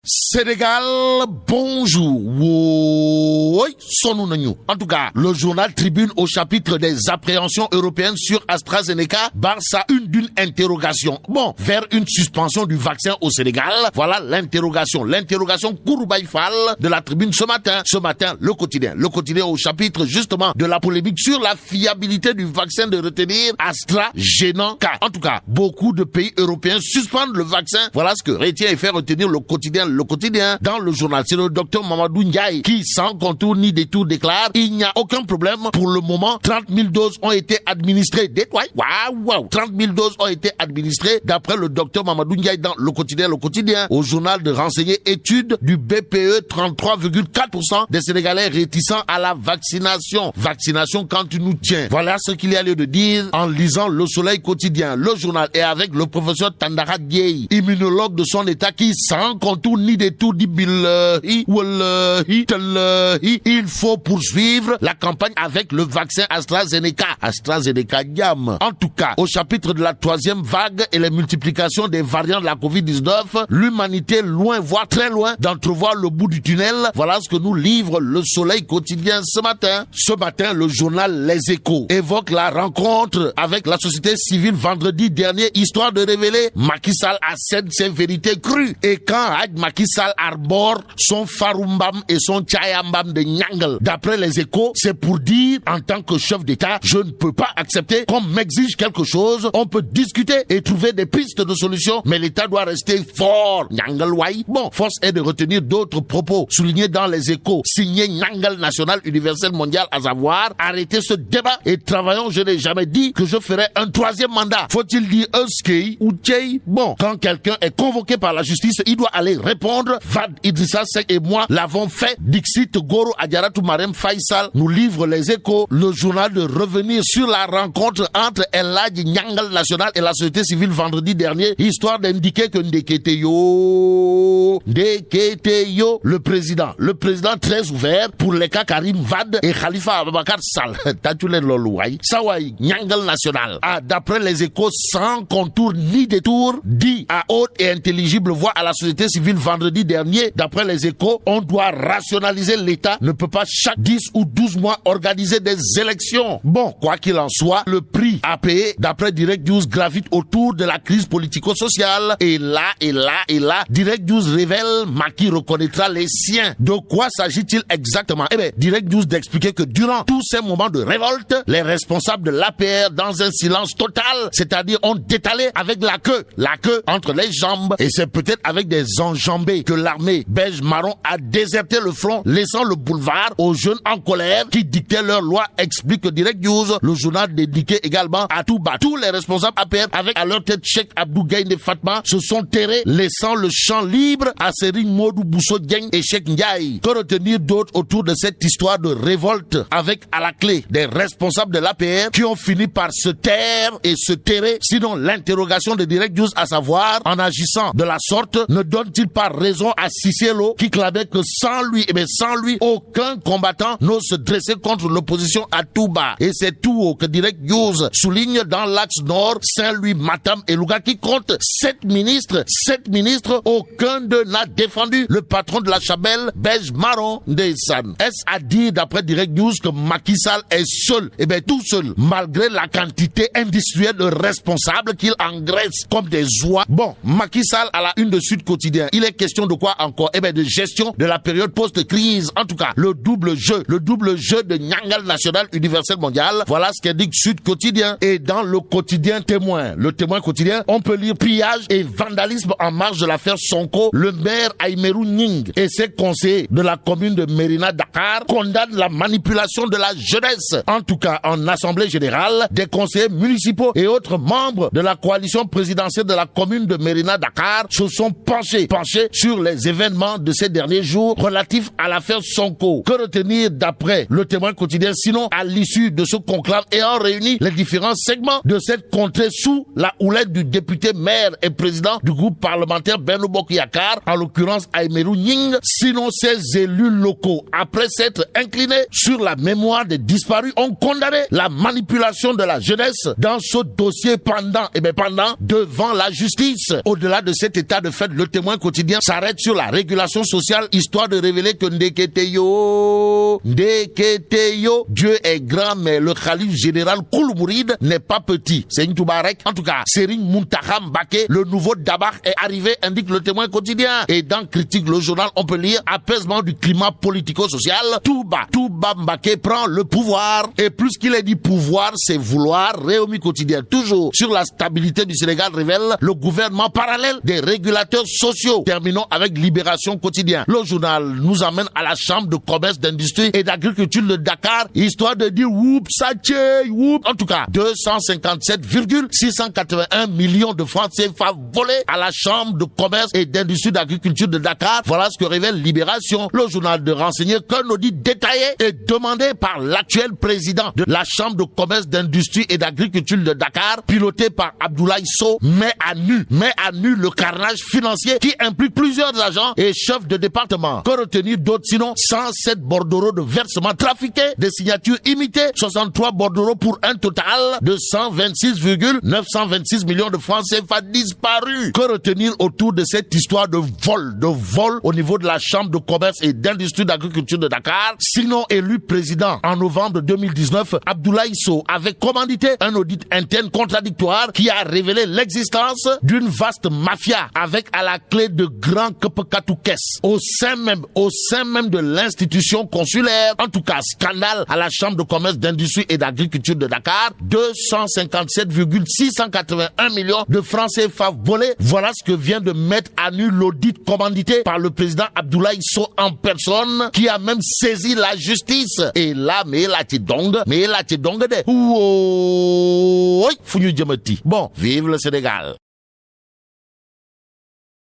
Sénégal, bonjour. Oui, sonnou. En tout cas, le journal Tribune au chapitre des appréhensions européennes sur AstraZeneca barre sa une d'une interrogation. Bon, vers une suspension du vaccin au Sénégal. Voilà l'interrogation. L'interrogation Kourbaïfal de la Tribune ce matin. Ce matin, le quotidien au chapitre justement de la polémique sur la fiabilité du vaccin de retenir AstraZeneca. En tout cas, beaucoup de pays européens suspendent le vaccin. Voilà ce que retient et fait retenir le quotidien dans le journal. C'est le docteur Mamadou Ndiaye qui, sans contour ni détour, déclare: il n'y a aucun problème. Pour le moment, 30 000 doses ont été administrées. 30 000 doses ont été administrées d'après le docteur Mamadou Ndiaye dans le quotidien. Au journal de renseigner étude du BPE, 33,4% des Sénégalais réticents à la vaccination. Vaccination quand tu nous tiens. Voilà ce qu'il y a lieu de dire en lisant Le Soleil quotidien. Le journal est avec le professeur Tandara Dieye, immunologue de son état, qui, sans contour ni détour, dit billahi, wallahi, tallahi, il faut poursuivre la campagne avec le vaccin AstraZeneca. AstraZeneca Diam. En tout cas, au chapitre de la troisième vague et les multiplications des variants de la Covid-19, l'humanité loin, voire très loin, d'entrevoir le bout du tunnel. Voilà ce que nous livre Le Soleil quotidien ce matin. Ce matin, le journal Les Échos évoque la rencontre avec la société civile vendredi dernier, histoire de révéler Macky Sall assène ses vérités crues. Et quand Macky Sall arbore son faroumbam et son tchayambam de Nyangal, d'après Les Échos, c'est pour dire, en tant que chef d'État, je ne peux pas accepter qu'on m'exige quelque chose. On peut discuter et trouver des pistes de solutions, mais l'État doit rester fort. Nyangal Wai. Bon, force est de retenir d'autres propos soulignés dans Les Échos, signé Nyangal National Universel Mondial, à savoir: arrêtez ce débat et travaillons. Je n'ai jamais dit que je ferai un troisième mandat. Faut-il dire Euskei ou Tchei? Bon, quand quelqu'un est convoqué par la justice, il doit aller répondre. Vad Idrissa Seck et moi l'avons fait. Dixit Goro Adjaratou Marem Faisal nous livre Les Échos, le journal, de revenir sur la rencontre entre El Hadji Nyangal National et la société civile vendredi dernier, histoire d'indiquer que Ndekete yo, le président très ouvert pour les cas Karim Wade et Khalifa Ababakar Sall. Tatule Lolouaï, Sawai Nyangal National a, d'après Les Échos, sans contour ni détour, dit à haute et intelligible voix à la société civile vendredi dernier, d'après Les Échos, on doit rationaliser. L'État ne peut pas chaque 10 ou 12 mois organiser des élections. Bon, quoi qu'il en soit, le prix à payer, d'après Direct News, gravite autour de la crise politico-sociale. Et là, Direct News révèle: Macky reconnaîtra les siens. De quoi s'agit-il exactement? Eh bien, Direct News d'expliquer que durant tous ces moments de révolte, les responsables de l'APR, dans un silence total, c'est-à-dire ont détalé avec la queue entre les jambes, et c'est peut-être avec des enjambées que l'armée beige-marron a déserté le front, laissant le boulevard aux jeunes en colère qui dictaient leur loi, explique Direct News. Le journal dédié également à Touba. Tous les responsables APR, avec à leur tête Cheikh Abdou Gaïndé Fatma, se sont terrés, laissant le champ libre à Serigne Modou Bousso Dieng et Cheikh Ndiaye. Que retenir d'autre autour de cette histoire de révolte, avec à la clé des responsables de l'APR qui ont fini par se taire et se terrer? Sinon, l'interrogation de Direct News, à savoir: en agissant de la sorte, ne donne-t-il pas raison à Cicelo, qui clamait que sans lui, aucun combattant n'ose se dresser contre l'opposition à Touba? Et c'est tout haut que Direct News souligne dans l'axe nord, Saint-Louis, Matam et Louga, qui compte 7 ministres, aucun d'eux n'a défendu le patron de la Chabelle, beige marron Ndeyssan. Est-ce à dire, d'après Direct News, que Macky Sall est seul, tout seul, malgré la quantité industrielle de responsables qu'il engraisse comme des oies? Bon, Macky Sall à la une de Sud Quotidien. Il est question de quoi encore? De gestion de la période post-crise. En tout cas, le double jeu de Nyangal National Universel Mondial. Voilà ce qu'indique Sud Quotidien. Et dans le quotidien Témoin, le Témoin quotidien, on peut lire: pillage et vandalisme en marge de l'affaire Sonko. Le maire Aymerou Ning et ses conseillers de la commune de Mérina Dakar condamnent la manipulation de la jeunesse. En tout cas, en assemblée générale, des conseillers municipaux et autres membres de la coalition présidentielle de la commune de Mérina Dakar se sont penchés sur les événements de ces derniers jours relatifs à l'affaire Sonko. Que retenir d'après le Témoin quotidien, sinon à l'issue de ce conclave ayant réuni les différents segments de cette contrée sous la houlette du député maire et président du groupe parlementaire Benno Bokk Yakaar, en l'occurrence Aymerou Ning, sinon ces élus locaux, après s'être inclinés sur la mémoire des disparus, ont condamné la manipulation de la jeunesse dans ce dossier pendant devant la justice. Au-delà de cet état de fait, le Témoin quotidien Quotidien s'arrête sur la régulation sociale, histoire de révéler que Ndeketeyo, Dieu est grand, mais le calife général Kouloumouride n'est pas petit. C'est une Toubarek. En tout cas, Serigne Mountakha Mbacké, le nouveau Dabar, est arrivé, indique le Témoin Quotidien. Et dans Critique le journal, on peut lire apaisement du climat politico-social. Touba Mbacké prend le pouvoir. Et plus qu'il ait dit pouvoir, c'est vouloir. Réumi Quotidien, toujours sur la stabilité du Sénégal, révèle le gouvernement parallèle des régulateurs sociaux. Terminons avec Libération Quotidien. Le journal nous amène à la Chambre de commerce, d'industrie et d'agriculture de Dakar, histoire de dire whoop, ça tchè, whoop. En tout cas, 257,681 millions de francs CFA volés à la Chambre de commerce et d'industrie d'agriculture de Dakar. Voilà ce que révèle Libération. Le journal de renseigner qu'un audit détaillé est demandé par l'actuel président de la Chambre de commerce, d'industrie et d'agriculture de Dakar, piloté par Abdoulaye Sow, met à nu le carnage financier qui implique plusieurs agents et chefs de département. Que retenir d'autres sinon 107 bordereaux de versement trafiqués, des signatures imitées, 63 bordereaux pour un total de 126,926 millions de francs CFA disparus. Que retenir autour de cette histoire de vol au niveau de la Chambre de commerce et d'industrie d'agriculture de Dakar? Sinon élu président en novembre 2019, Abdoulaye Sow avait commandité un audit interne contradictoire qui a révélé l'existence d'une vaste mafia avec à la clé de grands kepekatoukès au sein même de l'institution consulaire. En tout cas, scandale à la Chambre de commerce, d'industrie et d'agriculture de Dakar. 257,681 millions de francs CFA volés. Voilà ce que vient de mettre à nu l'audit commandité par le président Abdoulaye Sow en personne, qui a même saisi la justice. Et là, mais là, t'es donc de. Bon, vive le Sénégal.